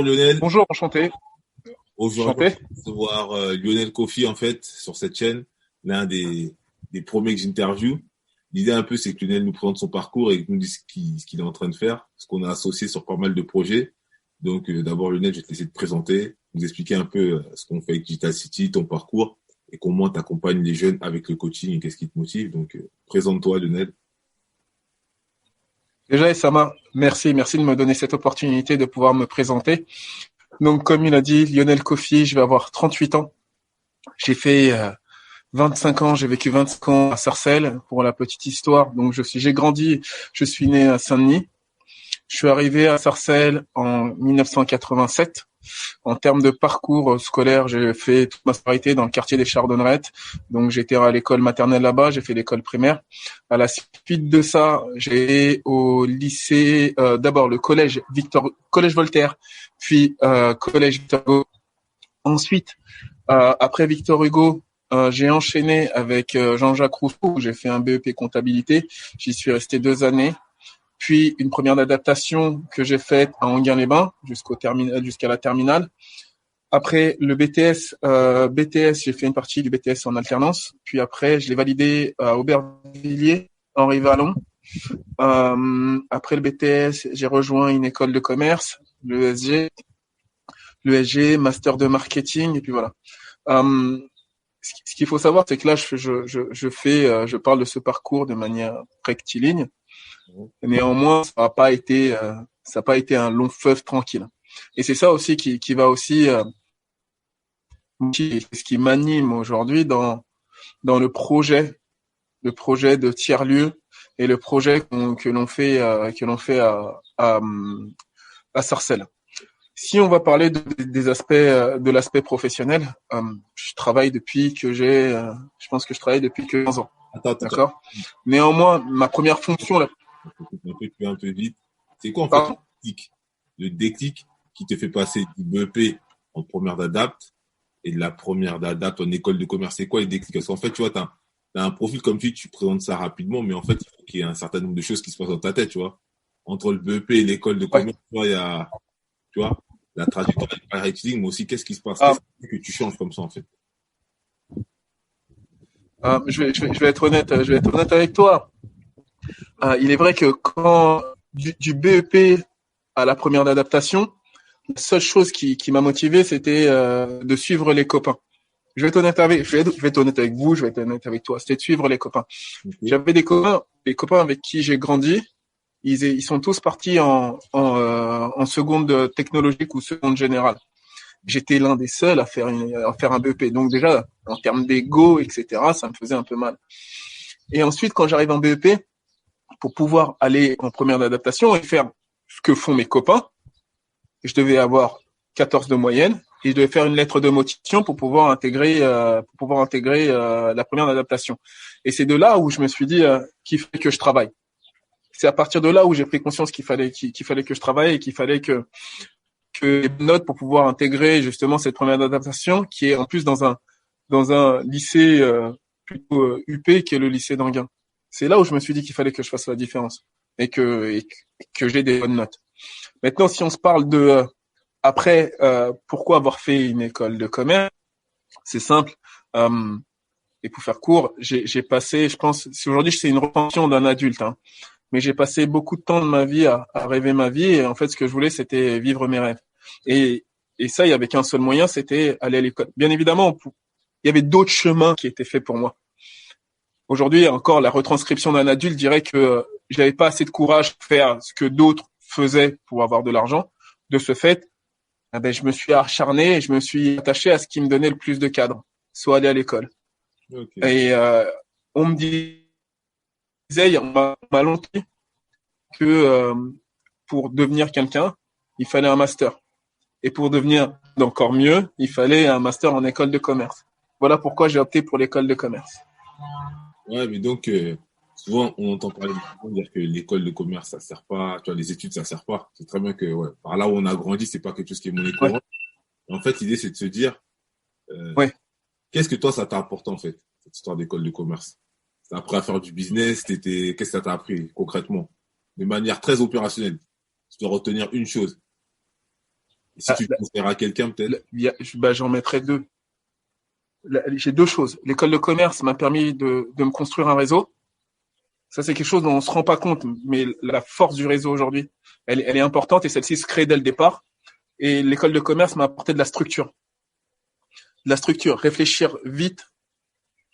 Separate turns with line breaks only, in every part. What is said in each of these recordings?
Lionel,
Bonjour, enchanté.
aujourd'hui,
Enchanté.
on va voir Lionel Kofi en fait sur cette chaîne, l'un des premiers que j'interviewe. L'idée un peu, c'est que Lionel nous présente son parcours et nous dise ce qu'il est en train de faire, ce qu'on a associé sur pas mal de projets. Donc d'abord Lionel, je vais te laisser te présenter, nous expliquer un peu ce qu'on fait avec Digital City, ton parcours et comment tu accompagnes les jeunes avec le coaching et qu'est-ce qui te motive. Donc présente-toi Lionel.
Déjà, Essama, merci de me donner cette opportunité de pouvoir me présenter. Donc, comme il a dit, Lionel Kofi, je vais avoir 38 ans. J'ai fait 25 ans, j'ai vécu 25 ans à Sarcelles, pour la petite histoire. Donc, j'ai grandi, je suis né à Saint-Denis. Je suis arrivé à Sarcelles en 1987. En termes de parcours scolaire, j'ai fait toute ma scolarité dans le quartier des Chardonnerettes. Donc, j'étais à l'école maternelle là-bas, j'ai fait l'école primaire. À la suite de ça, j'ai au lycée, d'abord le collège Voltaire, puis collège Victor Hugo. Ensuite, après Victor Hugo, j'ai enchaîné avec Jean-Jacques Rousseau, où j'ai fait un BEP comptabilité. J'y suis resté 2 années. Puis une première adaptation que j'ai faite à Enghien-les-Bains jusqu'à la terminale. Après le BTS, j'ai fait une partie du BTS en alternance. Puis après, je l'ai validé à Aubervilliers, Henri Vallon. Après le BTS, j'ai rejoint une école de commerce, l'ESG, master de marketing, et puis voilà. Ce qu'il faut savoir, c'est que là, je parle de ce parcours de manière rectiligne. Néanmoins, ça n'a pas été un long fleuve tranquille. Et c'est ça aussi qui va aussi, ce qui m'anime aujourd'hui dans le projet de tiers-lieu et le projet que l'on fait à Sarcelles. Si on va parler des aspects de l'aspect professionnel, je travaille depuis que je pense que je travaille depuis que 15 ans.
Attends.
D'accord. Néanmoins, ma première fonction là.
Un peu vite. C'est quoi en fait
Pardon.
le déclic qui te fait passer du BEP en première d'adapt et de la première d'adapt en école de commerce? C'est quoi les déclics? Parce qu'en fait, tu vois, t'as un profil comme tu présentes ça rapidement, mais en fait, il faut qu'il y ait un certain nombre de choses qui se passent dans ta tête, tu vois. Entre le BEP et l'école de
Ouais.
commerce, tu vois, il y a, tu vois, la trajectoire est pas rectiligne, mais aussi qu'est-ce qui se passe?
Ah,
Qu'est-ce qui fait que tu changes comme ça, en fait?
je vais être honnête avec toi. Il est vrai que quand du BEP à la première d'adaptation, la seule chose qui m'a motivé, c'était de suivre les copains. Je vais être honnête avec vous, je vais être honnête avec toi. C'était de suivre les copains.
Ok.
J'avais des copains avec qui j'ai grandi. Ils sont tous partis en seconde technologique ou seconde générale. J'étais l'un des seuls à faire un BEP. Donc déjà, en termes d'ego, etc., ça me faisait un peu mal. Et ensuite, quand j'arrive en BEP, pour pouvoir aller en première d'adaptation et faire ce que font mes copains, je devais avoir 14 de moyenne et je devais faire une lettre de motivation pour pouvoir intégrer la première d'adaptation. Et c'est de là où je me suis dit qu'il fallait que je travaille. C'est à partir de là où j'ai pris conscience qu'il fallait que je travaille et qu'il fallait que les notes pour pouvoir intégrer justement cette première adaptation qui est en plus dans un lycée plutôt UP qui est le lycée d'Enghien. C'est là où je me suis dit qu'il fallait que je fasse la différence et que j'ai des bonnes notes. Maintenant, si on se parle de après pourquoi avoir fait une école de commerce, c'est simple. Et pour faire court, j'ai passé, je pense, si aujourd'hui c'est une repension d'un adulte, hein, mais j'ai passé beaucoup de temps de ma vie à rêver ma vie et en fait ce que je voulais c'était vivre mes rêves. Et, et ça, il y avait qu'un seul moyen, c'était aller à l'école. Bien évidemment, il y avait d'autres chemins qui étaient faits pour moi. Aujourd'hui, encore, la retranscription d'un adulte dirait que je n'avais pas assez de courage pour faire ce que d'autres faisaient pour avoir de l'argent. De ce fait, je me suis acharné et je me suis attaché à ce qui me donnait le plus de cadre, soit aller à l'école.
Ok.
Et on me disait, on m'a longtemps dit que pour devenir quelqu'un, il fallait un master. Et pour devenir encore mieux, il fallait un master en école de commerce. Voilà pourquoi j'ai opté pour l'école de commerce.
Ouais, mais donc, souvent, on entend parler de gens dire que l'école de commerce, ça sert pas, tu vois, les études, ça sert pas. C'est très bien que, ouais, par là où on a grandi, c'est pas quelque chose qui est monnaie
Ouais,
courante. En fait, l'idée, c'est de se dire, euh,
ouais.
qu'est-ce que toi, ça t'a apporté, en fait, cette histoire d'école de commerce? T'as appris à faire du business, qu'est-ce que ça t'a appris, concrètement? De manière très opérationnelle. Tu dois retenir une chose. Et si tu le conseillerais à quelqu'un, peut-être?
J'en mettrais deux. J'ai deux choses. L'école de commerce m'a permis de me construire un réseau. Ça, c'est quelque chose dont on se rend pas compte, mais la force du réseau aujourd'hui, elle est importante et celle-ci se crée dès le départ. Et l'école de commerce m'a apporté de la structure. De la structure, réfléchir vite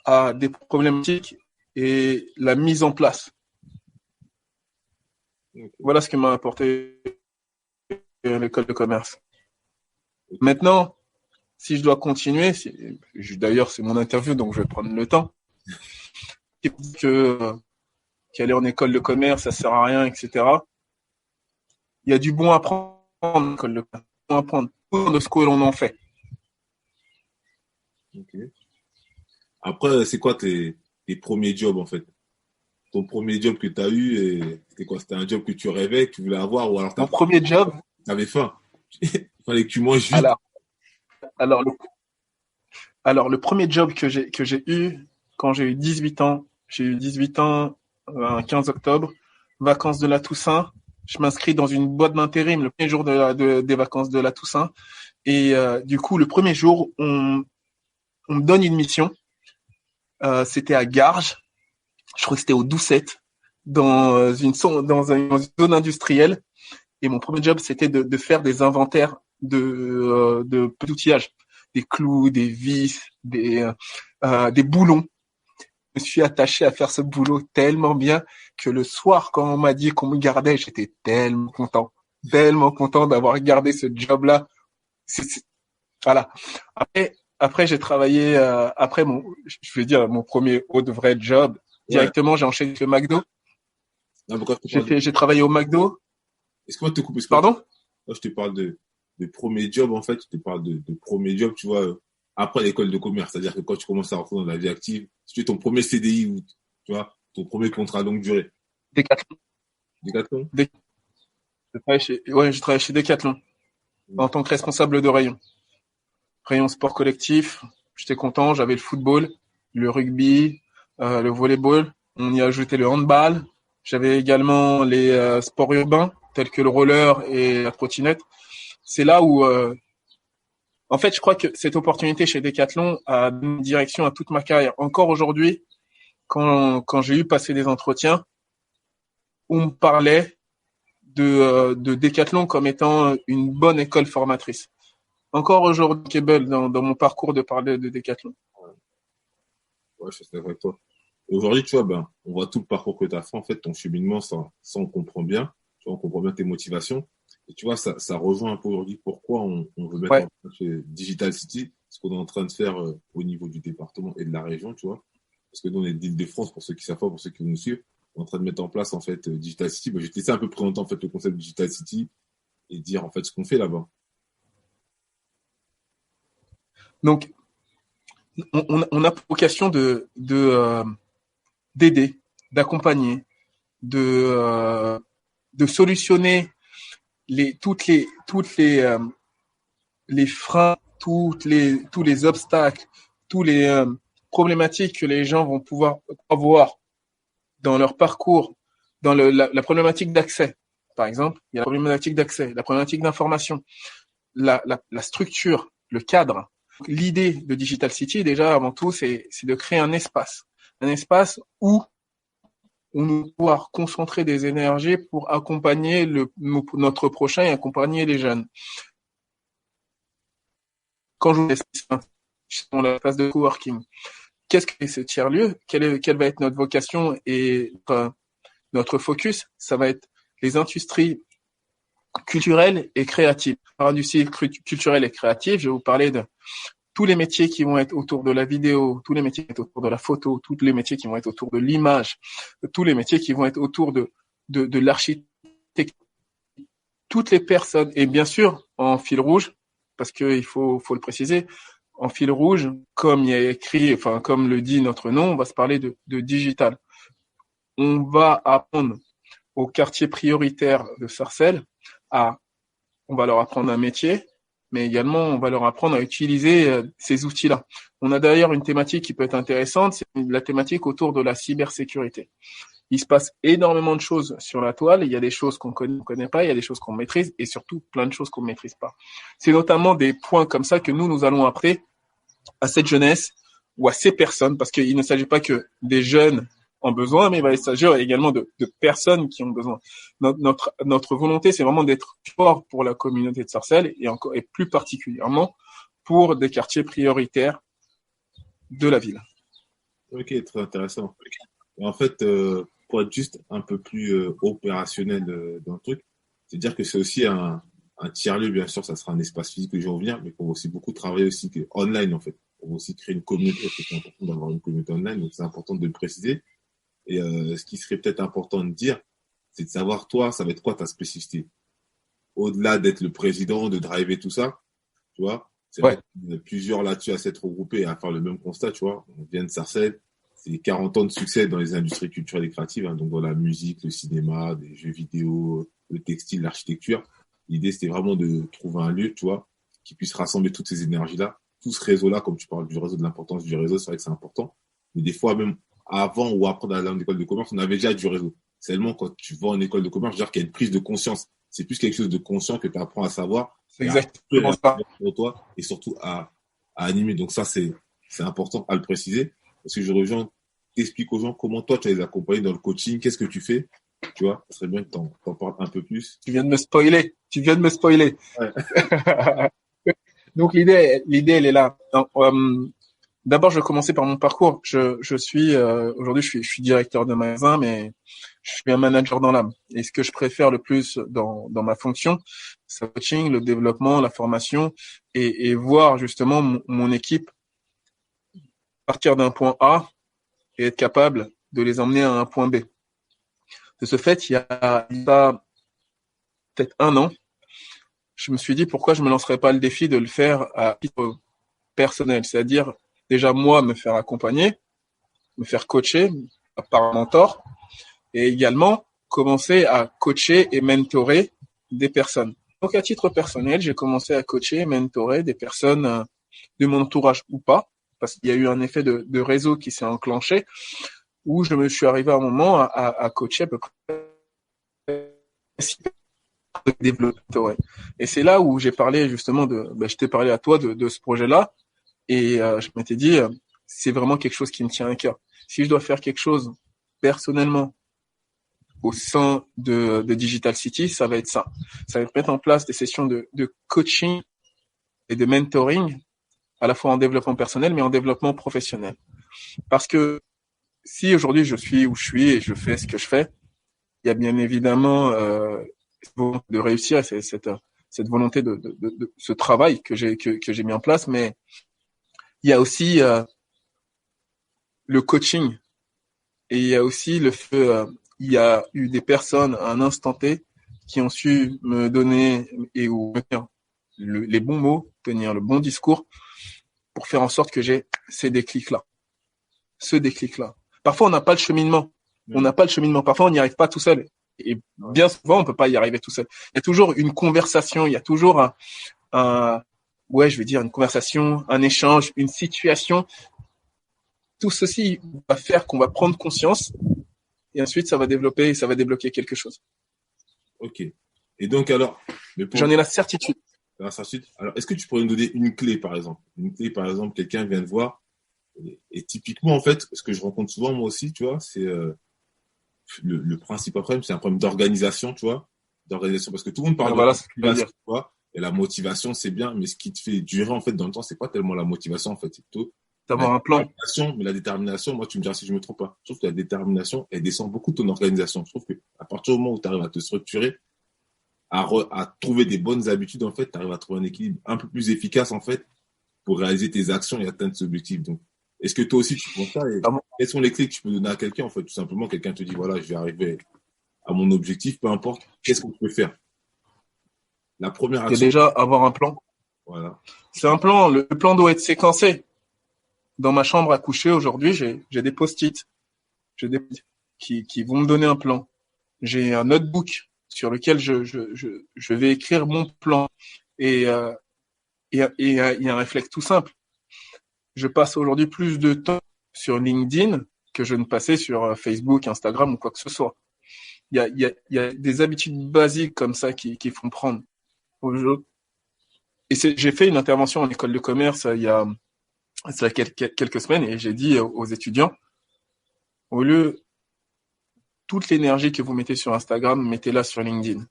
à des problématiques et la mise en place. Okay. Voilà ce que m'a apporté l'école de commerce. Okay. Maintenant, si je dois continuer, d'ailleurs c'est mon interview, donc je vais prendre le temps, qu'aller en école de commerce, ça sert à rien, etc. Il y a du bon à prendre en école de commerce, bon à prendre de ce que l'on en fait.
Okay. Après, c'est quoi tes premiers jobs, en fait? Ton premier job que tu as eu, c'était quoi? C'était un job que tu rêvais, que tu voulais avoir, ou alors
mon premier job?
T'avais faim. Il fallait que tu manges vite.
Alors, le premier job que j'ai eu quand j'ai eu 18 ans, un 15 octobre, vacances de la Toussaint. Je m'inscris dans une boîte d'intérim le premier jour des vacances de la Toussaint. Et du coup, le premier jour, on me donne une mission. C'était à Garges. Je crois que c'était au Doucet, dans une zone industrielle. Et mon premier job, c'était de faire des inventaires de outillage, des clous, des vis, des boulons. Je me suis attaché à faire ce boulot tellement bien que le soir, quand on m'a dit qu'on me gardait, j'étais tellement content d'avoir gardé ce job-là. Voilà. Après, j'ai travaillé, je vais dire, mon premier vrai job. Directement, j'ai enchaîné avec le McDo.
Non,
j'ai travaillé au McDo.
Excuse-moi de te couper.
Pardon?
Moi, je te parle de premier job, en fait. Je te parle de premier job, tu vois, après l'école de commerce. C'est-à-dire que quand tu commences à rentrer dans la vie active, si tu es ton premier CDI ou, tu vois, ton premier contrat longue durée.
Decathlon. Je travaille chez Decathlon. En tant que responsable de rayon. Rayon sport collectif. J'étais content. J'avais le football, le rugby, le volleyball. On y a ajouté le handball. J'avais également les sports urbains, tels que le roller et la trottinette. C'est là où, en fait, je crois que cette opportunité chez Decathlon a donné une direction à toute ma carrière. Encore aujourd'hui, quand j'ai eu passé des entretiens, on me parlait de Decathlon comme étant une bonne école formatrice. Encore aujourd'hui, Kebel, dans mon parcours de parler de Decathlon.
Ouais, je suis d'accord avec toi. Aujourd'hui, tu vois, on voit tout le parcours que tu as fait, en fait, ton cheminement, ça on comprend bien. Tu vois, on comprend bien tes motivations. Et tu vois, ça rejoint un peu aujourd'hui pourquoi on veut mettre en place Digital City, ce qu'on est en train de faire au niveau du département et de la région, tu vois. Parce que nous, on est d'Île-de-France, pour ceux qui savent pas, pour ceux qui nous suivent, on est en train de mettre en place, en fait, Digital City. Je vais te laisser un peu présenter, en fait, le concept Digital City et dire, en fait, ce qu'on fait là-bas.
Donc, on a pour vocation d'aider, d'accompagner, de solutionner toutes les freins, tous les obstacles, tous les problématiques que les gens vont pouvoir avoir dans leur parcours, dans la problématique d'accès. Par exemple, il y a la problématique d'accès, la problématique d'information, la structure, le cadre. L'idée de Digital City, déjà, avant tout, c'est de créer un espace où on va pouvoir concentrer des énergies pour accompagner notre prochain et accompagner les jeunes. Quand je vous laisse dans la place de coworking, qu'est-ce que ce tiers-lieu? Quelle va être notre vocation et notre focus? Ça va être les industries culturelles et créatives. Par industrie culturelle et créative, je vais vous parler de tous les métiers qui vont être autour de la vidéo, tous les métiers qui vont être autour de la photo, tous les métiers qui vont être autour de l'image, tous les métiers qui vont être autour de l'architecture, toutes les personnes, et bien sûr, en fil rouge, parce qu'il faut le préciser, en fil rouge, comme il y a écrit, enfin, comme le dit notre nom, on va se parler de digital. On va apprendre aux quartiers prioritaires de Sarcelles on va leur apprendre un métier, mais également, on va leur apprendre à utiliser ces outils-là. On a d'ailleurs une thématique qui peut être intéressante, c'est la thématique autour de la cybersécurité. il se passe énormément de choses sur la toile. Il y a des choses qu'on connaît pas, il y a des choses qu'on maîtrise et surtout plein de choses qu'on maîtrise pas. C'est notamment des points comme ça que nous allons apprendre à cette jeunesse ou à ces personnes, parce qu'il ne s'agit pas que des jeunes ont besoin, mais il va s'agir également de personnes qui ont besoin. Notre volonté, c'est vraiment d'être fort pour la communauté de Sarcelles et plus particulièrement pour des quartiers prioritaires de la ville.
Ok, très intéressant. Et en fait, pour être juste un peu plus opérationnel dans le truc, c'est-à-dire que c'est aussi un tiers-lieu, bien sûr, ça sera un espace physique que je reviens, mais qu'on va aussi beaucoup travailler aussi online, en fait. On va aussi créer une communauté, parce que c'est important d'avoir une communauté online, donc c'est important de le préciser. Et ce qui serait peut-être important de dire, c'est de savoir, toi, ça va être quoi ta spécificité? Au-delà d'être le président, de driver tout ça, tu vois, c'est vrai qu'il y a plusieurs là-dessus à s'être regroupés et à faire le même constat, tu vois. On vient de Sarcelles, c'est 40 ans de succès dans les industries culturelles et créatives, hein, donc dans la musique, le cinéma, des jeux vidéo, le textile, l'architecture. L'idée, c'était vraiment de trouver un lieu, tu vois, qui puisse rassembler toutes ces énergies-là, tout ce réseau-là, comme tu parles du réseau, de l'importance du réseau, c'est vrai que c'est important. Mais des fois, même avant ou après d'aller en école de commerce, on avait déjà du réseau. Seulement, quand tu vas en école de commerce, je veux dire qu'il y a une prise de conscience. C'est plus quelque chose de conscient que tu apprends à savoir.
C'est exactement ça.
Pour toi et surtout à animer. Donc ça, c'est important à le préciser. Parce que je reviens, t'expliques aux gens comment toi, tu as les accompagnés dans le coaching, qu'est-ce que tu fais. Tu vois, ça serait bien que t'en parles un peu plus.
Tu viens de me spoiler.
Ouais.
Donc l'idée, elle est là. Donc, d'abord, je vais commencer par mon parcours. Je suis aujourd'hui, je suis directeur de magasin, mais je suis un manager dans l'âme. Et ce que je préfère le plus dans ma fonction, c'est le coaching, le développement, la formation, et voir justement mon équipe partir d'un point A et être capable de les emmener à un point B. De ce fait, il y a peut-être un an, je me suis dit pourquoi je me lancerais pas le défi de le faire à titre personnel, c'est-à-dire déjà moi me faire accompagner, me faire coacher par un mentor et également commencer à coacher et mentorer des personnes. Donc à titre personnel, j'ai commencé à coacher et mentorer des personnes de mon entourage ou pas, parce qu'il y a eu un effet de réseau qui s'est enclenché où je me suis arrivé à un moment à coacher à peu près 6 développeurs. Ouais. Et c'est là où j'ai parlé justement je t'ai parlé à toi de ce projet-là et je m'étais dit c'est vraiment quelque chose qui me tient à cœur. Si je dois faire quelque chose personnellement au sein de Digital City, ça va être ça. Ça va être mettre en place des sessions de coaching et de mentoring, à la fois en développement personnel, mais en développement professionnel. Parce que si aujourd'hui je suis où je suis et je fais ce que je fais, il y a bien évidemment de réussir, c'est cette volonté de ce travail que j'ai mis en place, mais il y a aussi le coaching et il y a aussi le fait il y a eu des personnes à un instant T qui ont su me donner et ou me dire les bons mots, tenir le bon discours pour faire en sorte que j'ai ce déclic-là. Parfois, on n'a pas le cheminement. Parfois, on n'y arrive pas tout seul. Et bien souvent, on peut pas y arriver tout seul. Il y a toujours une conversation, il y a toujours une conversation, un échange, une situation. Tout ceci va faire qu'on va prendre conscience et ensuite, ça va débloquer quelque chose.
Ok. Et donc, alors,
j'en ai la certitude.
Alors, est-ce que tu pourrais nous donner une clé, par exemple? Une clé, par exemple, quelqu'un vient de voir. Et typiquement, en fait, ce que je rencontre souvent, moi aussi, tu vois, c'est le principal problème, c'est un problème d'organisation, tu vois, d'organisation, parce que tout le monde parle de motivation, tu vois, et la motivation, c'est bien, mais ce qui te fait durer, en fait, dans le temps, c'est pas tellement la motivation, en fait, c'est plutôt
d'avoir un plan.
Mais la détermination, moi, tu me diras si je me trompe pas. Je trouve que la détermination, elle descend beaucoup de ton organisation. Je trouve que à partir du moment où tu arrives à te structurer, à trouver des bonnes habitudes, en fait, tu arrives à trouver un équilibre un peu plus efficace, en fait, pour réaliser tes actions et atteindre cet objectif. Donc, est-ce que toi aussi, tu penses ça? Et quelles sont les clés que tu peux donner à quelqu'un, en fait? Tout simplement, quelqu'un te dit, voilà, je vais arriver à mon objectif, peu importe. Qu'est-ce qu'on peut faire? La première action.
C'est déjà avoir un plan.
Voilà.
C'est un plan. Le plan doit être séquencé. Dans ma chambre à coucher, aujourd'hui, j'ai des post-it. Qui vont me donner un plan. J'ai un notebook sur lequel je vais écrire mon plan. Et il y a un réflexe tout simple. Je passe aujourd'hui plus de temps sur LinkedIn que je ne passais sur Facebook, Instagram ou quoi que ce soit. Il y a des habitudes basiques comme ça qui font prendre au jeu. Et j'ai fait une intervention en école de commerce il y a quelques semaines et j'ai dit aux étudiants, au lieu toute l'énergie que vous mettez sur Instagram, mettez-la sur LinkedIn,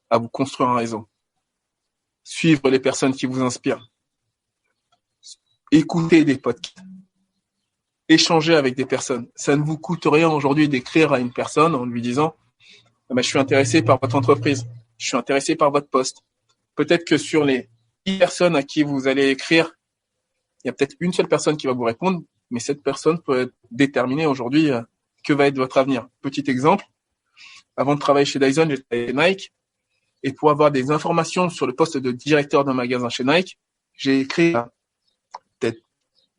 à vous construire un réseau. Suivre les personnes qui vous inspirent. Écouter des podcasts. Échanger avec des personnes. Ça ne vous coûte rien aujourd'hui d'écrire à une personne en lui disant je suis intéressé par votre entreprise, je suis intéressé par votre poste. Peut-être que sur les 10 personnes à qui vous allez écrire, il y a peut-être une seule personne qui va vous répondre, mais cette personne peut être déterminée aujourd'hui que va être votre avenir. Petit exemple, avant de travailler chez Dyson, j'étais chez Nike, et pour avoir des informations sur le poste de directeur d'un magasin chez Nike, j'ai écrit à peut-être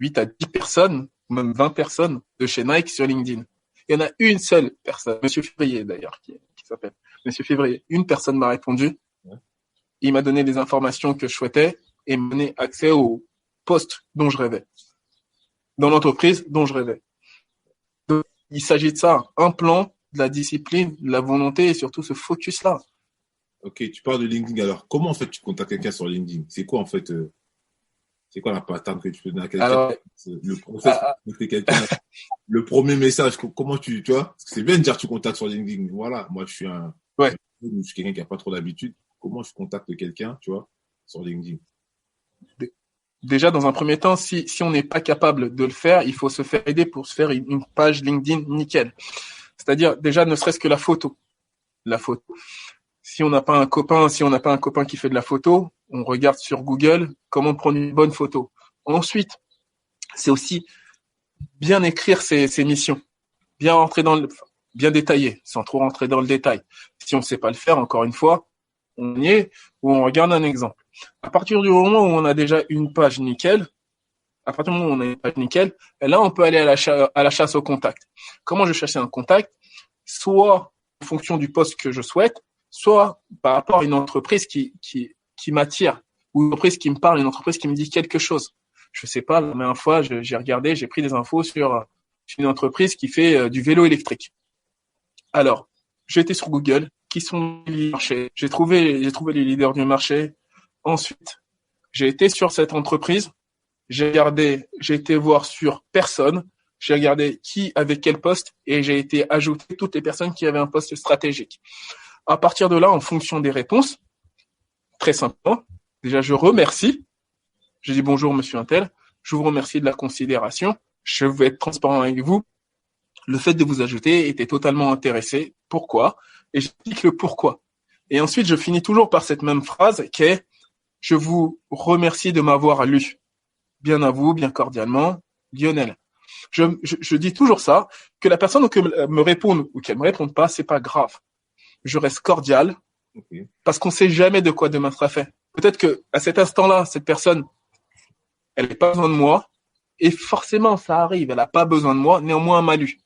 8 à 10 personnes, même 20 personnes de chez Nike sur LinkedIn. Il y en a une seule personne, Monsieur Février d'ailleurs, qui s'appelle Monsieur Février. Une personne m'a répondu, il m'a donné les informations que je souhaitais et m'a donné accès au poste dont je rêvais, dans l'entreprise dont je rêvais. Donc, il s'agit de ça, un plan, de la discipline, de la volonté et surtout ce focus-là.
Ok, tu parles de LinkedIn. Alors, comment en fait tu contactes quelqu'un sur LinkedIn? C'est quoi en fait c'est quoi la pattern que tu peux donner à quelqu'un?
Alors,
Le process pour contacter quelqu'un, le premier message, comment tu vois? Parce que c'est bien de dire tu contactes sur LinkedIn, mais voilà, moi je suis je suis quelqu'un qui a pas trop d'habitude. Comment je contacte quelqu'un, tu vois, sur LinkedIn?
Déjà, dans un premier temps, si on n'est pas capable de le faire, il faut se faire aider pour se faire une page LinkedIn nickel. C'est-à-dire, déjà, ne serait-ce que la photo. La photo. Si on n'a pas un copain qui fait de la photo, on regarde sur Google comment prendre une bonne photo. Ensuite, c'est aussi bien écrire ses missions, bien bien détailler, sans trop rentrer dans le détail. Si on ne sait pas le faire, encore une fois, on y est ou on regarde un exemple. À partir du moment où on a déjà une page nickel, et là, on peut aller à la chasse au contact. Comment je cherche un contact? Soit en fonction du poste que je souhaite, soit par rapport à une entreprise qui m'attire, ou une entreprise qui me parle, une entreprise qui me dit quelque chose. Je sais pas, la dernière fois, j'ai regardé, j'ai pris des infos sur une entreprise qui fait du vélo électrique. Alors, j'ai été sur Google, qui sont les leaders du marché. J'ai trouvé les leaders du marché. Ensuite, j'ai été sur cette entreprise, j'ai été voir sur personne, j'ai regardé qui avait quel poste et j'ai été ajouter toutes les personnes qui avaient un poste stratégique. À partir de là, en fonction des réponses, très simplement, déjà je remercie. Je dis bonjour monsieur Untel, je vous remercie de la considération. Je vais être transparent avec vous. Le fait de vous ajouter était totalement intéressé. Pourquoi? Et j'explique le pourquoi. Et ensuite, je finis toujours par cette même phrase qui est « Je vous remercie de m'avoir lu. Bien à vous, bien cordialement, Lionel. » Je dis toujours ça, que la personne me réponde ou qu'elle me réponde pas, c'est pas grave. Je reste cordial, parce qu'on sait jamais de quoi demain sera fait. Peut-être que à cet instant-là, cette personne, elle n'a pas besoin de moi, et forcément, ça arrive, elle n'a pas besoin de moi, néanmoins, elle m'a lu.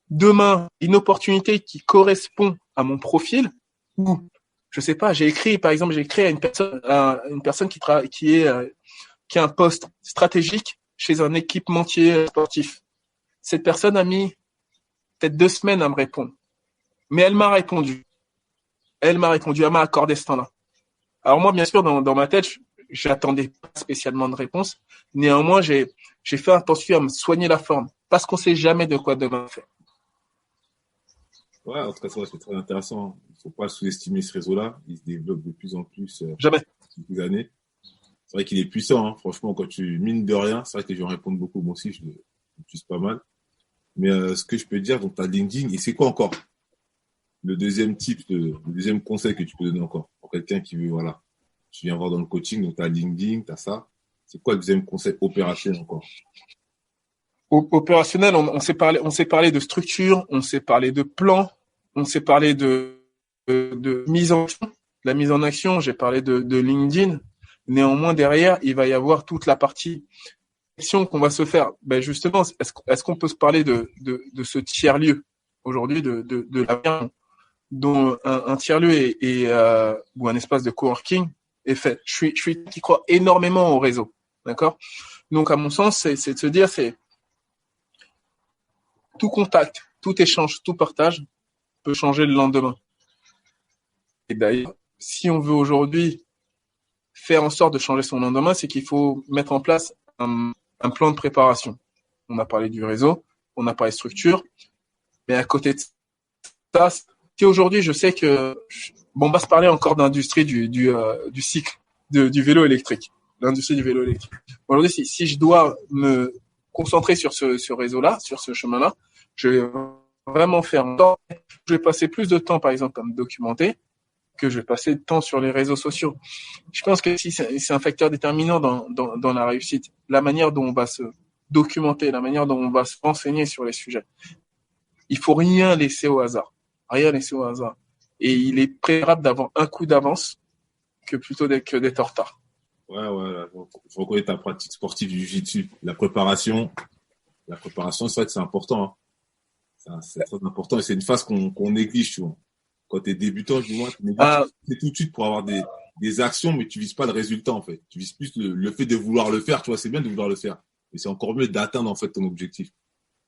Demain, une opportunité qui correspond à mon profil, ou, je sais pas, j'ai écrit à une personne qui a un poste stratégique chez un équipementier sportif. Cette personne a mis peut-être 2 semaines à me répondre. Mais elle m'a répondu. Elle m'a accordé ce temps-là. Alors moi, bien sûr, dans ma tête, j'attendais pas spécialement de réponse. Néanmoins, j'ai fait attention à me soigner la forme. Parce qu'on sait jamais de quoi demain fait.
Ouais, en tout cas, c'est très intéressant. Il ne faut pas sous-estimer ce réseau-là. Il se développe de plus en plus.
Jamais.
Depuis quelques années. C'est vrai qu'il est puissant, hein. Franchement, quand tu mines de rien, c'est vrai que les gens répondent beaucoup. Moi aussi, je l'utilise pas mal. Mais ce que je peux dire, donc tu as LinkedIn, et c'est quoi encore le deuxième conseil que tu peux donner encore pour quelqu'un qui veut, voilà, tu viens voir dans le coaching, donc tu as LinkedIn, tu as ça. C'est quoi le deuxième conseil opérationnel encore?
Opérationnel, on s'est parlé de structure, on s'est parlé de plan, on s'est parlé de mise en action. La mise en action, j'ai parlé de LinkedIn. Néanmoins, derrière, il va y avoir toute la partie action qu'on va se faire. Ben justement, est-ce qu'on peut se parler de ce tiers-lieu aujourd'hui, de la dont un tiers-lieu ou un espace de coworking est fait. Je suis qui croit énormément au réseau, d'accord? Donc à mon sens, c'est de se dire, tout contact, tout échange, tout partage peut changer le lendemain. Et d'ailleurs, si on veut aujourd'hui faire en sorte de changer son lendemain, c'est qu'il faut mettre en place un plan de préparation. On a parlé du réseau, on a parlé de structure, mais à côté de ça, si aujourd'hui je sais que, bon, on va se parler encore d'industrie du cycle, du vélo électrique, l'industrie du vélo électrique. Aujourd'hui, si je dois me concentrer sur ce réseau-là, sur ce chemin-là, je vais vraiment faire un temps. Je vais passer plus de temps, par exemple, à me documenter, que je vais passer de temps sur les réseaux sociaux. Je pense que si c'est un facteur déterminant dans la réussite, la manière dont on va se documenter, la manière dont on va se renseigner sur les sujets. Il faut rien laisser au hasard. Rien laisser au hasard. Et il est préférable d'avoir un coup d'avance que plutôt d'être en retard.
Ouais, je reconnais ta pratique sportive du jiu-jitsu. La préparation, c'est vrai que c'est important. Hein. C'est très important et c'est une phase qu'on néglige souvent. Quand tu es débutant, du moins, c'est tout de suite pour avoir des actions, mais tu vises pas le résultat, en fait. Tu vises plus le fait de vouloir le faire, tu vois, c'est bien de vouloir le faire. Mais c'est encore mieux d'atteindre, en fait, ton objectif.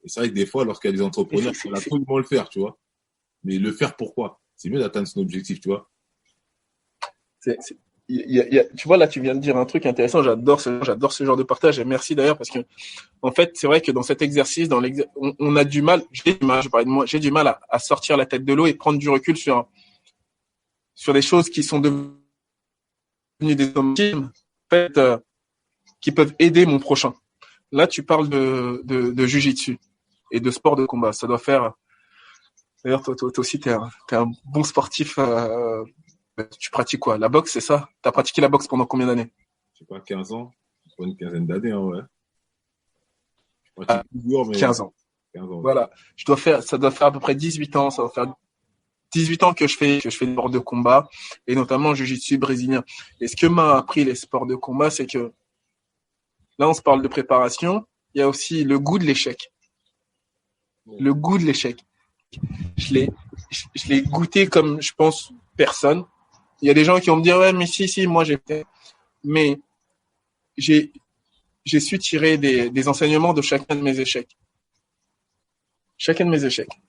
Et c'est vrai que des fois, lorsqu'il y a des entrepreneurs qui veulent absolument le faire, tu vois. Mais le faire pourquoi? C'est mieux d'atteindre son objectif, tu vois.
Tu vois, là, tu viens de dire un truc intéressant. J'adore ce genre de partage et merci d'ailleurs parce que, en fait, c'est vrai que dans cet exercice, on a du mal, je parlais de moi, j'ai du mal à sortir la tête de l'eau et prendre du recul sur des choses qui sont devenues des objectifs, en fait, qui peuvent aider mon prochain. Là, tu parles de jiu-jitsu et de sport de combat. Ça doit faire, d'ailleurs, toi aussi, t'es un bon sportif, tu pratiques quoi? La boxe, c'est ça? T'as pratiqué la boxe pendant combien d'années?
Je sais pas, 15 ans. Pas une quinzaine d'années, hein, ouais. Je pratique toujours, mais
15 ans.
15 ans.
Voilà. Ça doit faire à peu près 18 ans. Ça doit faire 18 ans que je fais des sports de combat et notamment jiu-jitsu brésilien. Et ce que m'a appris les sports de combat, c'est que là, on se parle de préparation. Il y a aussi le goût de l'échec. Le goût de l'échec. Je l'ai goûté comme, je pense, personne. Il y a des gens qui vont me dire, ouais, mais si, moi j'ai fait. Mais j'ai su tirer des enseignements de chacun de mes échecs. Chacun de mes échecs.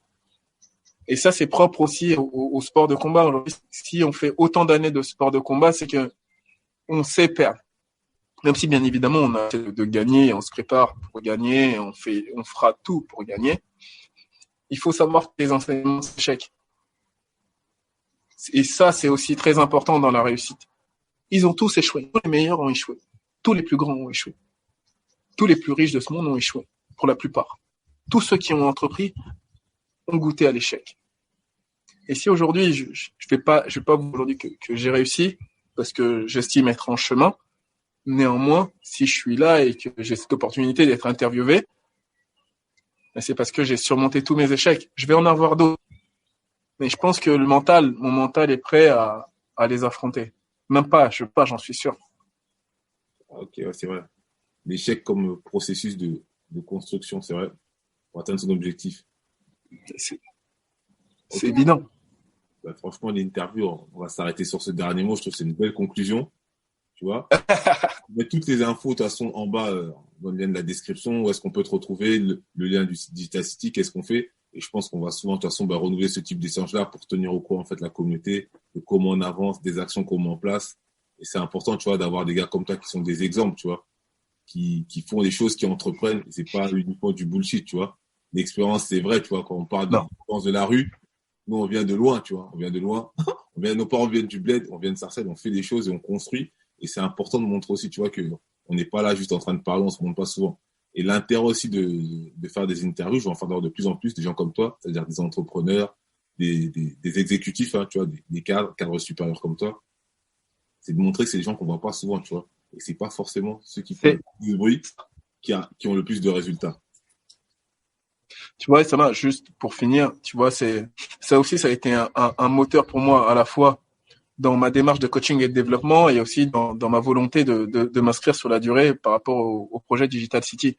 Et ça, c'est propre aussi au sport de combat. Aujourd'hui, si on fait autant d'années de sport de combat, c'est que on sait perdre. Même si, bien évidemment, on a de gagner, on se prépare pour gagner, on fera tout pour gagner. Il faut savoir les enseignements d'échecs. Et ça, c'est aussi très important dans la réussite. Ils ont tous échoué. Tous les meilleurs ont échoué. Tous les plus grands ont échoué. Tous les plus riches de ce monde ont échoué, pour la plupart. Tous ceux qui ont entrepris ont goûté à l'échec. Et si aujourd'hui, je vais pas vous aujourd'hui que j'ai réussi, parce que j'estime être en chemin, néanmoins, si je suis là et que j'ai cette opportunité d'être interviewé, c'est parce que j'ai surmonté tous mes échecs. Je vais en avoir d'autres. Mais je pense que mon mental est prêt à les affronter. Même pas, j'en suis sûr.
Ok, ouais, c'est vrai. L'échec comme processus de construction, c'est vrai, pour atteindre son objectif.
C'est évident.
Bah, franchement, l'interview, on va s'arrêter sur ce dernier mot. Je trouve que c'est une belle conclusion. Tu vois, on met toutes les infos de toute façon en bas dans le lien de la description. Où est-ce qu'on peut te retrouver, le lien du Digital City, qu'est-ce qu'on fait. Et je pense qu'on va souvent de toute façon renouveler ce type d'échange-là pour tenir au courant en fait la communauté de comment on avance, des actions qu'on met en place. Et c'est important, tu vois, d'avoir des gars comme toi qui sont des exemples, tu vois, qui font des choses, qui entreprennent. Et c'est pas uniquement du bullshit, tu vois. L'expérience, c'est vrai, tu vois, quand on parle de l'expérience de la rue, nous on vient de loin, tu vois, on vient de loin. Nos parents viennent du bled, on vient de Sarcelles, on fait des choses et on construit. Et c'est important de montrer aussi, tu vois, que on n'est pas là juste en train de parler, on se montre pas souvent. Et l'intérêt aussi de faire des interviews, je vais en faire de plus en plus des gens comme toi, c'est-à-dire des entrepreneurs, des exécutifs, hein, tu vois, des cadres supérieurs comme toi. C'est de montrer que c'est des gens qu'on voit pas souvent, tu vois. Et c'est pas forcément ceux qui font du bruit qui ont le plus de résultats.
Tu vois, ça va, juste pour finir, tu vois, ça a été un moteur pour moi à la fois dans ma démarche de coaching et de développement et aussi dans ma volonté de m'inscrire sur la durée par rapport au projet Digital City.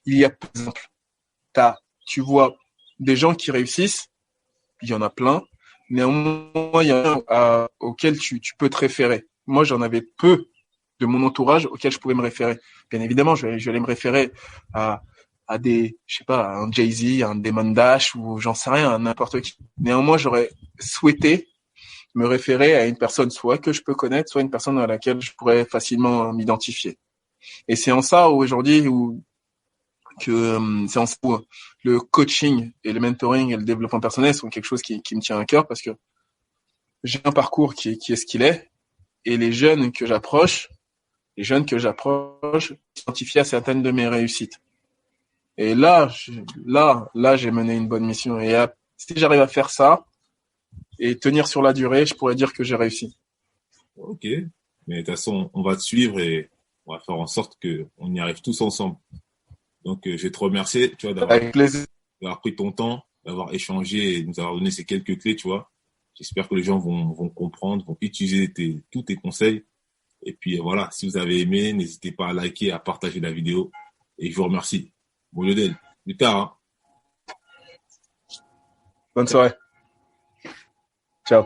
Il y a, par exemple, tu vois des gens qui réussissent, il y en a plein, néanmoins, il y en a auxquels tu peux te référer. Moi, j'en avais peu de mon entourage auquel je pouvais me référer. Bien évidemment, je vais aller me référer à à des, je sais pas, à un Jay-Z, à un Damon Dash ou j'en sais rien, à n'importe qui. Néanmoins, j'aurais souhaité me référer à une personne soit que je peux connaître, soit une personne à laquelle je pourrais facilement m'identifier. Et c'est en ça aujourd'hui où c'est en ça où le coaching et le mentoring et le développement personnel sont quelque chose qui me tient à cœur parce que j'ai un parcours qui est ce qu'il est et les jeunes que j'approche s'identifient à certaines de mes réussites. Et là, j'ai mené une bonne mission. Et si j'arrive à faire ça et tenir sur la durée, je pourrais dire que j'ai réussi.
Ok. Mais de toute façon, on va te suivre et on va faire en sorte qu'on y arrive tous ensemble. Donc, je vais te remercier, tu vois,
Avec plaisir.
d'avoir pris ton temps, d'avoir échangé et de nous avoir donné ces quelques clés, tu vois. J'espère que les gens vont comprendre, vont utiliser tous tes conseils. Et puis, voilà, si vous avez aimé, n'hésitez pas à liker, à partager la vidéo. Et je vous remercie. Bon, Lionel, plus tard, hein.
Bonne soirée. Ciao.